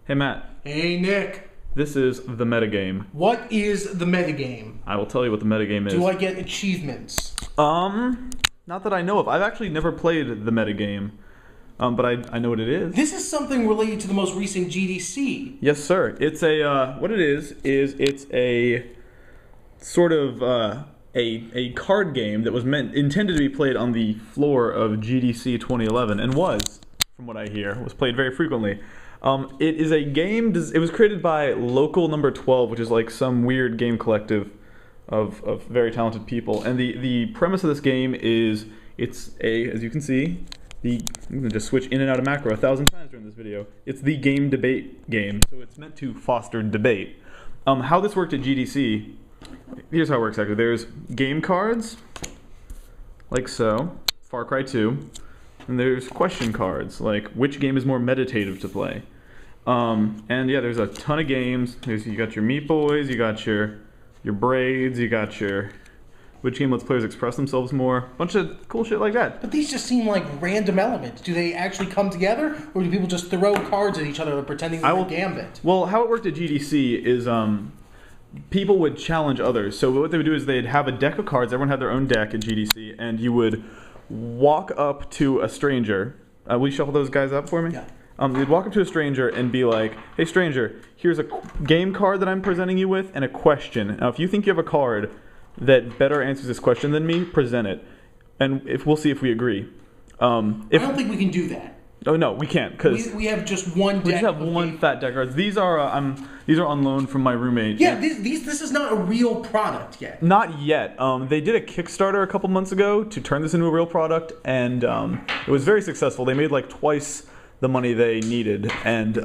Hey Matt, Hey Nick. this is the metagame. What is the metagame? I will tell you what the metagame is. Do I get achievements? Not that I know of. I've actually never played the metagame, but I know what it is. This is something related to the most recent GDC. Yes, sir. It's a what it is it's a sort of a card game that was intended to be played on the floor of GDC 2011 and was, from what I hear, was played very frequently. It is a game. It was created by Local Number 12, which is like some weird game collective of very talented people. And the premise of this game is as you can see, I'm gonna just switch in and out of macro 1,000 times during this video. It's the game debate game, so it's meant to foster debate. How this worked at GDC, here's how it works actually. There's game cards, like so, Far Cry 2, and there's question cards, like which game is more meditative to play. And yeah, there's a ton of games. You got your Meat Boys, you got your Braids, you got your which game lets players express themselves more, bunch of cool shit like that. But these just seem like random elements. Do they actually come together, or do people just throw cards at each other pretending they're a gambit? Well, how it worked at GDC is people would challenge others. So what they would do is they'd have a deck of cards. Everyone had their own deck at GDC, and you would walk up to a stranger. Will you shuffle those guys up for me? Yeah. You'd walk up to a stranger and be like, "Hey, stranger, here's a game card that I'm presenting you with, and a question. Now, if you think you have a card that better answers this question than me, present it, and we'll see if we agree." I don't think we can do that. Oh no, we can't, because we have just one deck. We just have one fat deck cards. These are on loan from my roommate. Yeah, this is not a real product yet. Not yet. They did a Kickstarter a couple months ago to turn this into a real product, and it was very successful. They made like twice the money they needed, and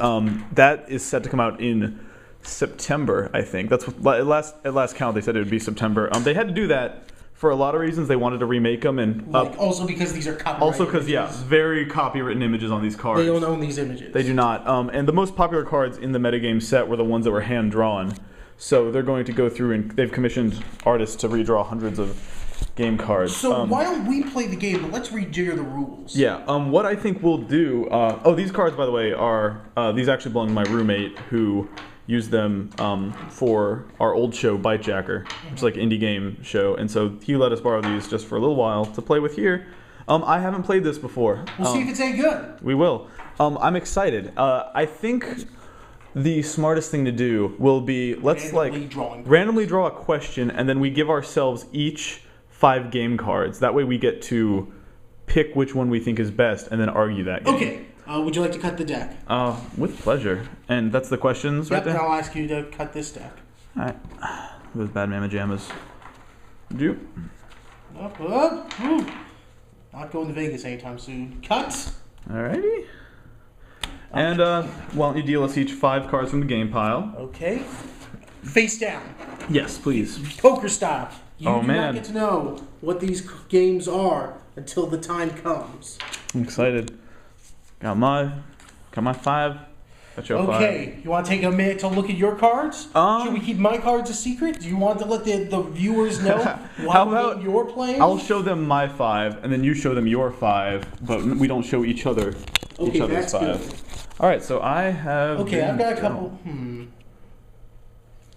that is set to come out in September, I think. That's what at last count they said it would be September. They had to do that for a lot of reasons. They wanted to remake them, and also because these are copyrighted. Also because very copywritten images on these cards. They don't own these images. They do not. And the most popular cards in the metagame set were the ones that were hand drawn. So they're going to go through and they've commissioned artists to redraw hundreds of game cards. So why don't we play the game? But let's rejigger the rules. Yeah. What I think we'll do. These cards, by the way, are these actually belong to my roommate who used them for our old show, Bite Jacker, which is like an indie game show, and so he let us borrow these just for a little while to play with here. I haven't played this before. We'll see if it's any good. We will. I'm excited. I think the smartest thing to do will be randomly draw a question, and then we give ourselves each 5 game cards. That way we get to pick which one we think is best and then argue that game. Okay. Would you like to cut the deck? With pleasure. And that's the questions right there? Yep, and I'll ask you to cut this deck. Alright. Those bad mama jammas. Do. Up. Not going to Vegas anytime soon. Cut! Alrighty. And, why don't you deal us each 5 cards from the game pile? Okay. Face down. Yes, please. Poker style. You do man. not get to know what these games are until the time comes. I'm excited. Got my 5. Got your 5. Okay, you want to take a minute to look at your cards? Should we keep my cards a secret? Do you want to let the viewers know what game you're playing? I'll show them my 5, and then you show them your 5, but we don't show each other each other's 5. Good. All right, so I have. Okay, I've got a couple.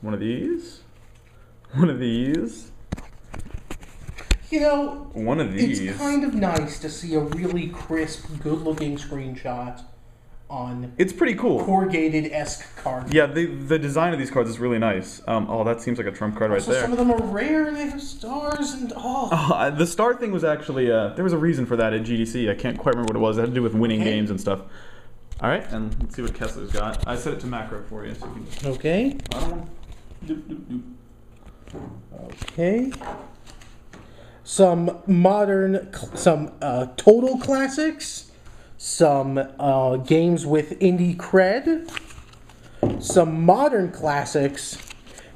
One of these. One of these. You know, one of these. It's kind of nice to see a really crisp, good-looking screenshot on. It's pretty cool. Corrugated-esque card. Yeah, the design of these cards is really nice. That seems like a trump card right there. Some of them are rare, and they have stars and the star thing was actually there was a reason for that at GDC. I can't quite remember what it was. It had to do with winning games and stuff. All right, and let's see what Kessler's got. I set it to macro for you, so you can just. Okay. Okay. Some total classics, some games with indie cred, some modern classics,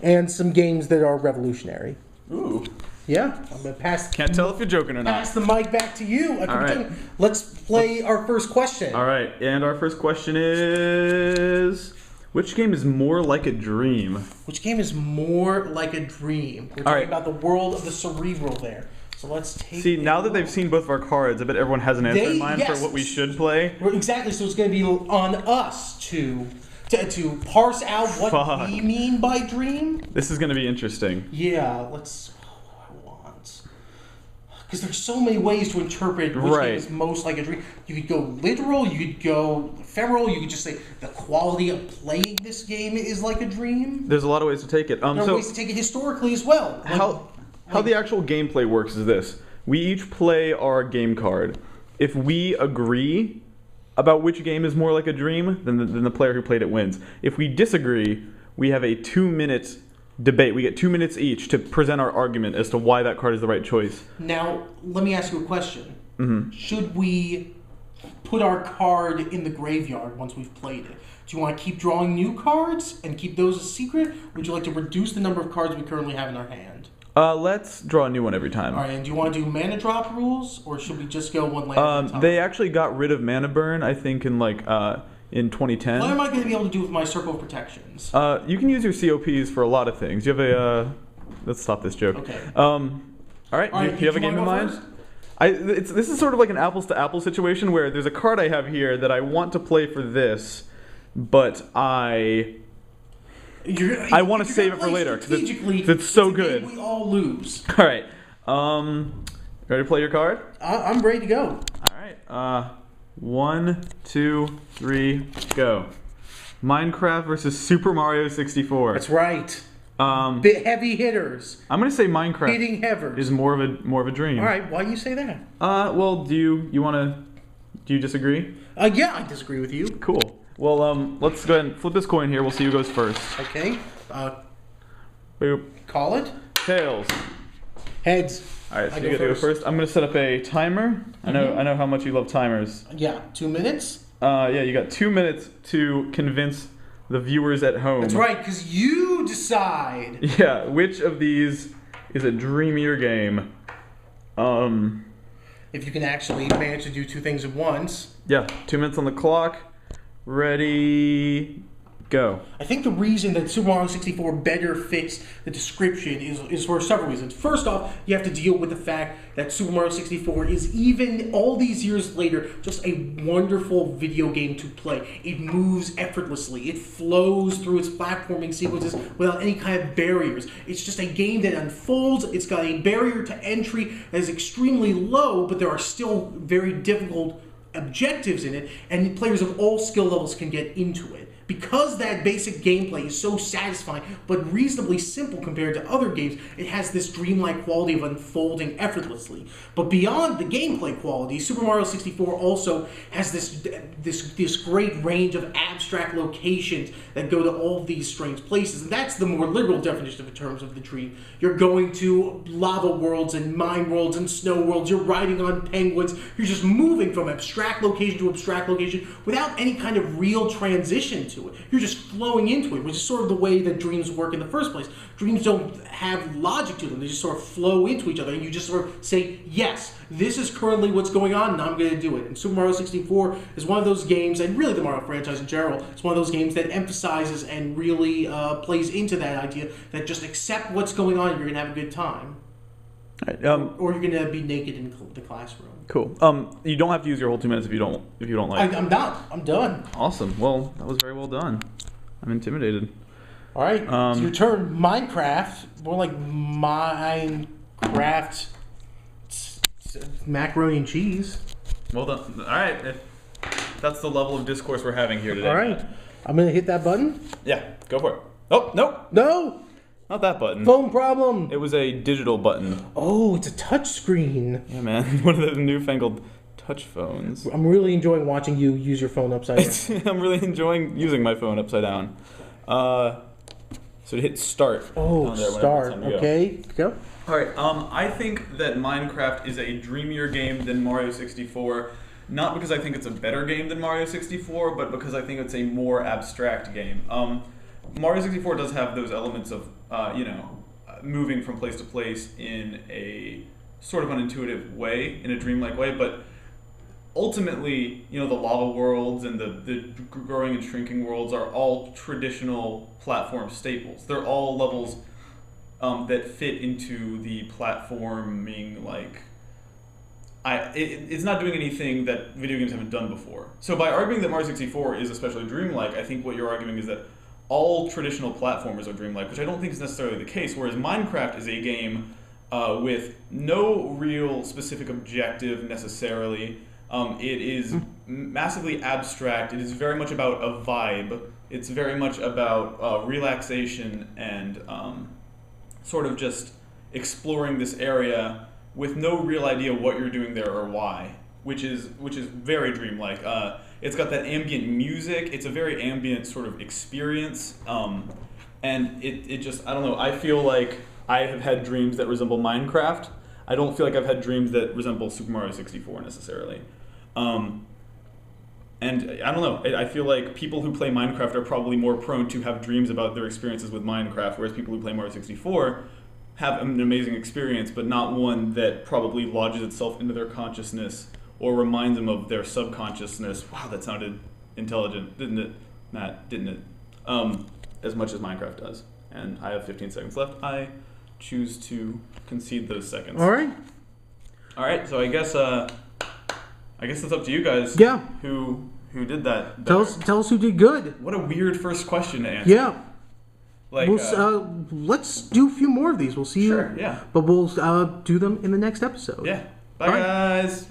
and some games that are revolutionary. Ooh. Yeah, I'm gonna pass. Can't tell if you're joking or not. Pass the mic back to you. All right. Let's play our first question. All right, and our first question is: which game is more like a dream? Which game is more like a dream? We're talking about the world of the cerebral there. So let's take. See, now that they've seen both of our cards, I bet everyone has an answer in mind for what we should play. Exactly. So it's going to be on us to to parse out what Fuck. we mean by dream. This is going to be interesting. Yeah, let's. What do I want? Because there's so many ways to interpret which game is most like a dream. You could go literal, you could go ephemeral, you could just say the quality of playing this game is like a dream. There's a lot of ways to take it. There are ways to take it historically as well. How the actual gameplay works is this. We each play our game card. If we agree about which game is more like a dream, then the player who played it wins. If we disagree, we have a 2-minute debate. We get 2 minutes each to present our argument as to why that card is the right choice. Now, let me ask you a question. Mm-hmm. Should we put our card in the graveyard once we've played it? Do you want to keep drawing new cards and keep those a secret? Or would you like to reduce the number of cards we currently have in our hand? Let's draw a new one every time. All right, and do you want to do mana drop rules, or should we just go one land at a time? They actually got rid of mana burn, I think, in 2010. What am I going to be able to do with my circle of protections? You can use your COPs for a lot of things. You have a... let's stop this joke. Okay. All right, do you have a game in mind? This is sort of like an apples-to-apples situation where there's a card I have here that I want to play for this, but I want to save it for later because it's so good. We all lose. All right. Ready to play your card? I'm ready to go. All right. 1, 2, 3, go. Minecraft versus Super Mario 64. That's right. Heavy hitters. I'm gonna say Minecraft hitting heavers is more of a dream. All right. Why do you say that? Well, do you disagree? Yeah, I disagree with you. Cool. Well, let's go ahead and flip this coin here. We'll see who goes first. Okay. Boop. Call it. Tails. Heads. All right, so you get to go first. I'm gonna set up a timer. I know how much you love timers. Yeah, 2 minutes. Yeah, you got 2 minutes to convince the viewers at home. That's right, because you decide. Yeah, which of these is a dreamier game? If you can actually manage to do two things at once. Yeah, 2 minutes on the clock. Ready, go. I think the reason that Super Mario 64 better fits the description is for several reasons. First off, you have to deal with the fact that Super Mario 64 is, even all these years later, just a wonderful video game to play. It moves effortlessly. It flows through its platforming sequences without any kind of barriers. It's just a game that unfolds. It's got a barrier to entry that is extremely low, but there are still very difficult objectives in it, and players of all skill levels can get into it. Because that basic gameplay is so satisfying but reasonably simple compared to other games, it has this dreamlike quality of unfolding effortlessly. But beyond the gameplay quality, Super Mario 64 also has this great range of abstract locations that go to all of these strange places, and that's the more literal definition of the terms of the dream. You're going to lava worlds and mine worlds and snow worlds, you're riding on penguins, you're just moving from abstract location to abstract location without any kind of real transition to it. You're just flowing into it, which is sort of the way that dreams work in the first place. Dreams don't have logic to them. They just sort of flow into each other, and you just sort of say, yes, this is currently what's going on, and I'm going to do it. And Super Mario 64 is one of those games, and really the Mario franchise in general, it's one of those games that emphasizes and really plays into that idea that just accept what's going on and you're going to have a good time. All right, or you're going to be naked in the classroom. Cool. You don't have to use your whole 2 minutes if you don't like. I'm not. I'm done. Awesome. Well, that was very well done. I'm intimidated. All right. It's your turn. Minecraft. More like Minecraft. Macaroni and cheese. Well done. All right. If that's the level of discourse we're having here today. All right. I'm going to hit that button. Yeah. Go for it. Oh, no. No. Not that button. Phone problem. It was a digital button. Oh, it's a touch screen. Yeah, man. One of the newfangled touch phones. I'm really enjoying watching you use your phone upside down. I'm really enjoying using my phone upside down. So to hit start. Oh, start. Okay, go. All right. I think that Minecraft is a dreamier game than Mario 64. Not because I think it's a better game than Mario 64, but because I think it's a more abstract game. Mario 64 does have those elements of, moving from place to place in a sort of unintuitive way, in a dreamlike way, but ultimately, the lava worlds and the growing and shrinking worlds are all traditional platform staples. They're all levels that fit into the platforming, it's not doing anything that video games haven't done before. So by arguing that Mario 64 is especially dreamlike, I think what you're arguing is that all traditional platformers are dreamlike, which I don't think is necessarily the case, whereas Minecraft is a game with no real specific objective necessarily. It is massively abstract. It is very much about a vibe. It's very much about relaxation and sort of just exploring this area with no real idea what you're doing there or why, which is very dreamlike. It's got that ambient music. It's a very ambient sort of experience, and it just, I don't know. I feel like I have had dreams that resemble Minecraft. I don't feel like I've had dreams that resemble Super Mario 64 necessarily. And I don't know. I feel like people who play Minecraft are probably more prone to have dreams about their experiences with Minecraft, whereas people who play Mario 64 have an amazing experience, but not one that probably lodges itself into their consciousness or reminds them of their subconsciousness. Wow, that sounded intelligent, didn't it, Matt? Didn't it? As much as Minecraft does. And I have 15 seconds left. I choose to concede those seconds. All right. All right. So I guess it's up to you guys. Yeah. Who did that? Tell us who did good. What a weird first question to answer. Yeah. Like, let's do a few more of these. We'll see sure, you. yeah. But we'll do them in the next episode. Yeah. Bye, All right. guys.